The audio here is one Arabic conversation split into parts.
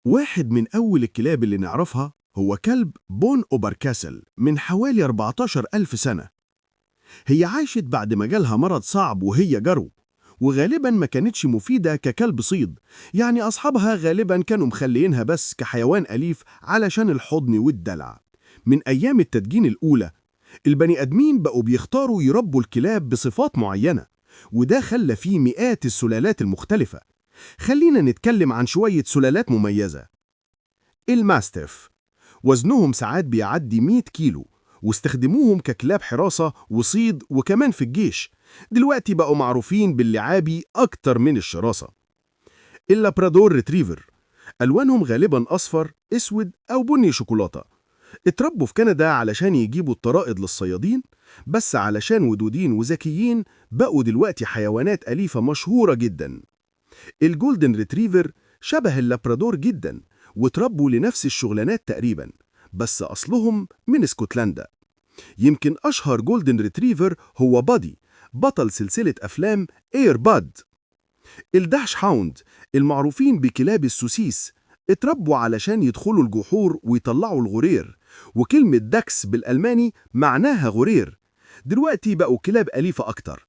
واحد من أول الكلاب اللي نعرفها هو كلب بون أوبركاسل من حوالي 14 ألف سنة. هي عاشت بعد ما جالها مرض صعب وهي جرو، وغالبا ما كانتش مفيدة ككلب صيد، يعني أصحابها غالبا كانوا مخليينها بس كحيوان أليف علشان الحضن والدلع. من أيام التدجين الأولى البني آدمين بقوا بيختاروا يربوا الكلاب بصفات معينة، وده خلى فيه مئات السلالات المختلفة. خلينا نتكلم عن شوية سلالات مميزة. الماستيف، وزنهم ساعات بيعدي 100 كيلو، واستخدموهم ككلاب حراسة وصيد وكمان في الجيش. دلوقتي بقوا معروفين باللعابي أكتر من الشراسة. اللابرادور ريتريفر، ألوانهم غالباً أصفر، أسود أو بني شوكولاتة. اتربوا في كندا علشان يجيبوا الطرائد للصيادين، بس علشان ودودين وذكيين بقوا دلوقتي حيوانات أليفة مشهورة جداً. الجولدن ريتريفر شبه اللابرادور جداً، وتربوا لنفس الشغلانات تقريباً، بس أصلهم من اسكتلندا. يمكن أشهر جولدن ريتريفر هو بادي، بطل سلسلة أفلام إير باد. الداش هاوند، المعروفين بكلاب السوسيس، اتربوا علشان يدخلوا الجحور ويطلعوا الغرير، وكلمة داكس بالألماني معناها غرير. دلوقتي بقوا كلاب أليفة أكتر.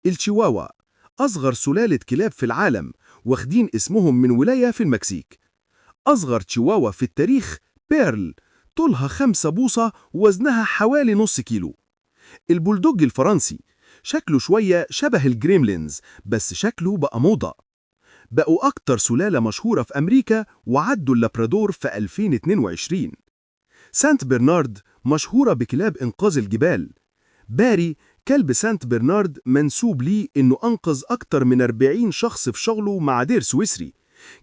الشيواوا، أصغر سلالة كلاب في العالم، واخدين اسمهم من ولاية في المكسيك. أصغر تشيواوا في التاريخ بيرل، طولها 5 بوصة ووزنها حوالي نص كيلو. البولدوج الفرنسي، شكله شوية شبه الجريملينز، بس شكله بقى موضة. بقوا أكتر سلالة مشهورة في أمريكا وعدوا اللابرادور في 2022. سانت برنارد مشهورة بكلاب إنقاذ الجبال. باري، كلب سانت برنارد منسوب ليه إنه أنقذ أكتر من 40 شخص في شغله مع دير سويسري.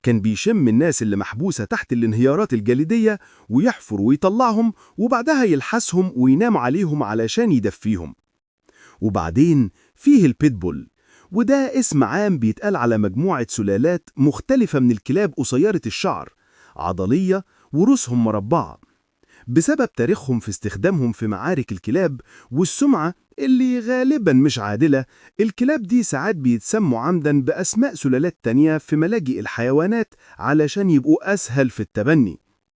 كان بيشم الناس اللي محبوسة تحت الانهيارات الجليدية ويحفر ويطلعهم، وبعدها يلحسهم وينام عليهم علشان يدفيهم. وبعدين فيه البيتبول، وده اسم عام بيتقال على مجموعة سلالات مختلفة من الكلاب قصيرة الشعر، عضلية ورؤوسهم مربعة. بسبب تاريخهم في استخدامهم في معارك الكلاب والسمعة اللي غالباً مش عادلة، الكلاب دي ساعات بيتسموا عمداً بأسماء سلالات تانية في ملاجئ الحيوانات علشان يبقوا أسهل في التبني.